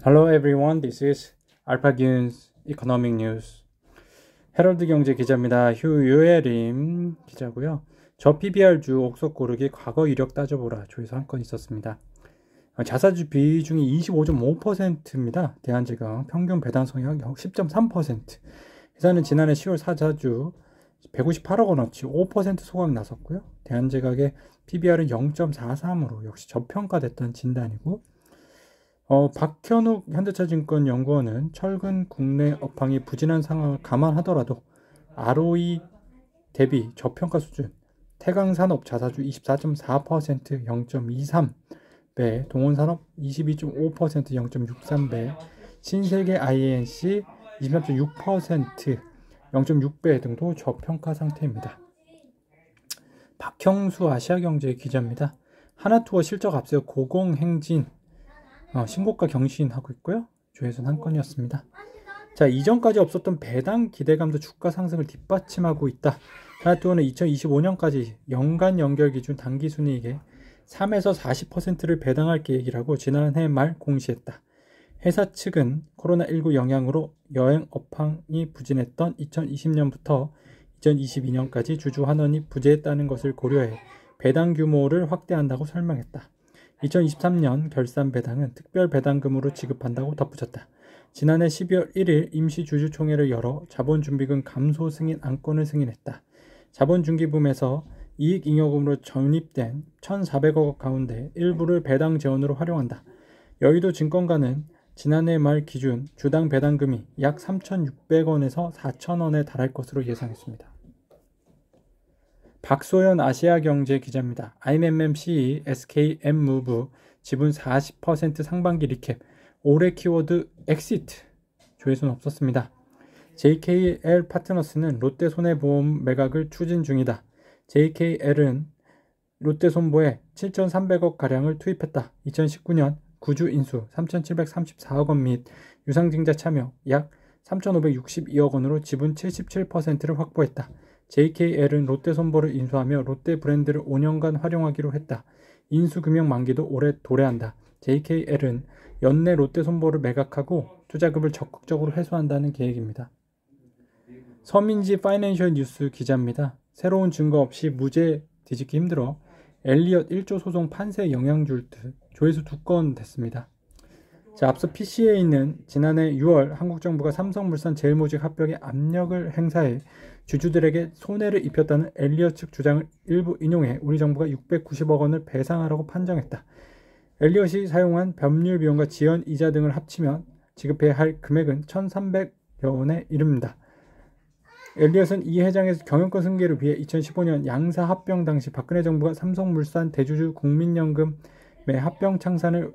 Hello everyone, this is 알파균's Economic News. 헤럴드 경제 기자입니다. 휴유예림 기자고요. 저 PBR주 옥석 고르기 과거 이력 따져보라 조회수 한 건 있었습니다. 자사주 비중이 25.5%입니다. 대한제강 평균 배당 성향 10.3%. 회사는 지난해 10월 사자주 158억 원어치 5% 소각 나섰고요. 대한제각의 PBR은 0.43으로 역시 저평가됐던 진단이고, 박현욱 현대차증권 연구원은 최근 국내 업황이 부진한 상황을 감안하더라도 ROE 대비 저평가 수준, 태강산업 자사주 24.4% 0.23배, 동원산업 22.5% 0.63배, 신세계 INC 23.6% 0.6배 등도 저평가 상태입니다. 박형수 아시아경제 기자입니다. 하나투어 실적 앞서 고공행진 신고가 경신하고 있고요. 조회수는 한 건이었습니다. 자, 이전까지 없었던 배당 기대감도 주가 상승을 뒷받침하고 있다. 하나투어는 2025년까지 연간 연결 기준 당기순이익의 3에서 40%를 배당할 계획이라고 지난해 말 공시했다. 회사 측은 코로나19 영향으로 여행 업황이 부진했던 2020년부터 2022년까지 주주 환원이 부재했다는 것을 고려해 배당 규모를 확대한다고 설명했다. 2023년 결산 배당은 특별 배당금으로 지급한다고 덧붙였다. 지난해 12월 1일 임시주주총회를 열어 자본준비금 감소 승인 안건을 승인했다. 자본중기금에서 이익잉여금으로 적립된 1,400억 원 가운데 일부를 배당 재원으로 활용한다. 여의도 증권가는 지난해 말 기준 주당 배당금이 약 3,600원에서 4,000원에 달할 것으로 예상했습니다. 박소연 아시아경제 기자입니다. IMMC, SKM무브 지분 40% 상반기 리캡, 올해 키워드 엑시트, 조회수는 없었습니다. JKL 파트너스는 롯데손해보험 매각을 추진 중이다. JKL은 롯데손보에 7,300억 가량을 투입했다. 2019년 구주 인수 3,734억 원 및 유상증자 참여 약 3,562억 원으로 지분 77%를 확보했다. JKL은 롯데손보를 인수하며 롯데 브랜드를 5년간 활용하기로 했다. 인수금융 만기도 올해 도래한다. JKL은 연내 롯데손보를 매각하고 투자금을 적극적으로 회수한다는 계획입니다. 서민지 파이낸셜 뉴스 기자입니다. 새로운 증거 없이 무죄 뒤집기 힘들어 엘리엇 1조 소송 판세에 영향 줄 듯 조회수 2건 됐습니다. 자, 앞서 PC에 있는 지난해 6월 한국 정부가 삼성물산 제일모직 합병에 압력을 행사해 주주들에게 손해를 입혔다는 엘리엇 측 주장을 일부 인용해 우리 정부가 690억 원을 배상하라고 판정했다. 엘리엇이 사용한 법률 비용과 지연 이자 등을 합치면 지급해야 할 금액은 1,300여 원에 이릅니다. 엘리엇은 이 회장의 경영권 승계를 위해 2015년 양사 합병 당시 박근혜 정부가 삼성물산 대주주 국민연금의 합병 창산을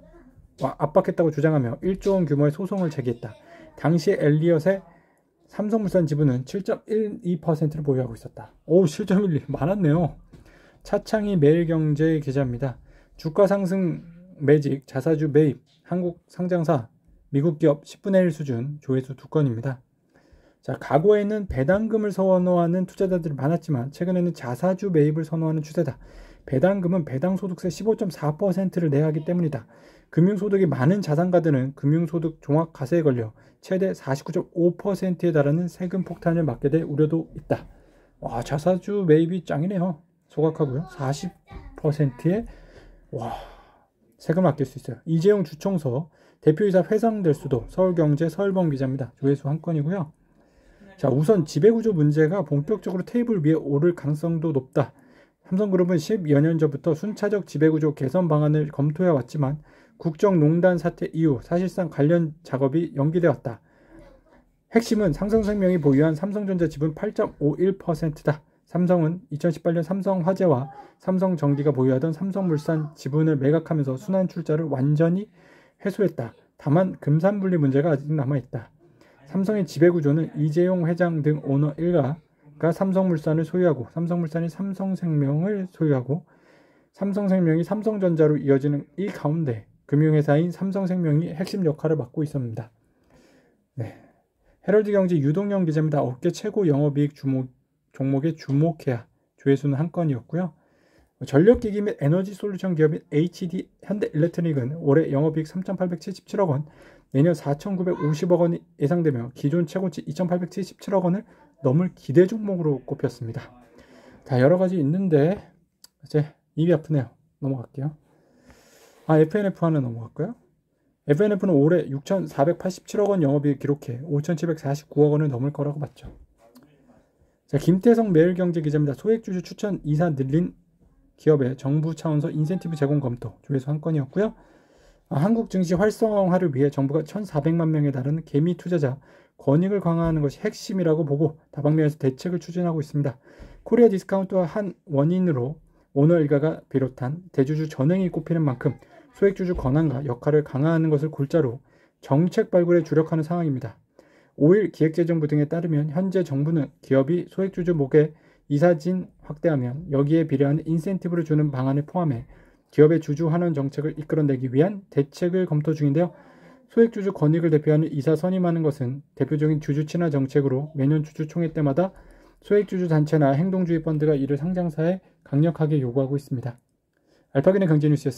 압박했다고 주장하며 1조 원 규모의 소송을 제기했다. 당시 엘리엇의 삼성물산 지분은 7.12%를 보유하고 있었다. 오, 7.12 많았네요. 차창희 매일경제 기자입니다. 주가 상승 매직, 자사주 매입, 한국 상장사, 미국 기업 10분의 1 수준, 조회수 2건입니다. 자, 과거에는 배당금을 선호하는 투자자들이 많았지만 최근에는 자사주 매입을 선호하는 추세다. 배당금은 배당소득세 15.4%를 내야 하기 때문이다. 금융소득이 많은 자산가들은 금융소득 종합과세에 걸려 최대 49.5%에 달하는 세금 폭탄을 맞게 될 우려도 있다. 와, 자사주 매입이 짱이네요. 소각하고요. 40%의 세금을 아낄 수 있어요. 이재용 주총서 대표이사 회상될 수도, 서울경제 서울범 기자입니다. 조회수 한 건이고요. 자, 우선 지배구조 문제가 본격적으로 테이블 위에 오를 가능성도 높다. 삼성그룹은 10여 년 전부터 순차적 지배구조 개선 방안을 검토해 왔지만 국정농단 사태 이후 사실상 관련 작업이 연기되어 왔다. 핵심은 삼성생명이 보유한 삼성전자 지분 8.51%다. 삼성은 2018년 삼성화재와 삼성전기가 보유하던 삼성물산 지분을 매각하면서 순환출자를 완전히 회수했다. 다만 금산분리 문제가 아직 남아있다. 삼성의 지배구조는 이재용 회장 등 오너 일가가 삼성물산을 소유하고 삼성물산이 삼성생명을 소유하고 삼성생명이 삼성전자로 이어지는 이 가운데 금융회사인 삼성생명이 핵심 역할을 맡고 있습니다. 네. 헤럴드 경제 유동영 기자입니다. 업계 최고 영업이익 종목에 주목해야 조회수는 한 건이었고요. 전력기기 및 에너지 솔루션 기업인 HD 현대일렉트릭은 올해 영업이익 3,877억 원, 내년 4,950억 원이 예상되며 기존 최고치 2,877억 원을 넘을 기대 종목으로 꼽혔습니다. 다 여러 가지 있는데 이제 입이 아프네요. 넘어갈게요. FNF 하나 넘어갈까요? FNF는 올해 6,487억 원 영업이익 기록해 5,749억 원을 넘을 거라고 봤죠. 자, 김태성 매일경제 기자입니다. 소액주주 추천 이사 늘린 기업의 정부 차원서 인센티브 제공 검토 조회수 한 건이었고요. 한국 증시 활성화를 위해 정부가 1,400만 명에 달하는 개미 투자자 권익을 강화하는 것이 핵심이라고 보고 다방면에서 대책을 추진하고 있습니다. 코리아 디스카운트와 한 원인으로 오너 일가가 비롯한 대주주 전횡이 꼽히는 만큼 소액주주 권한과 역할을 강화하는 것을 골자로 정책 발굴에 주력하는 상황입니다. 5일 기획재정부 등에 따르면 현재 정부는 기업이 소액주주 목에 이사진 확대하면 여기에 비례하는 인센티브를 주는 방안을 포함해 기업의 주주 환원 정책을 이끌어내기 위한 대책을 검토 중인데요. 소액주주 권익을 대표하는 이사 선임하는 것은 대표적인 주주 친화 정책으로 매년 주주총회 때마다 소액주주 단체나 행동주의 펀드가 이를 상장사에 강력하게 요구하고 있습니다. 알파기는 경제뉴스였습니다.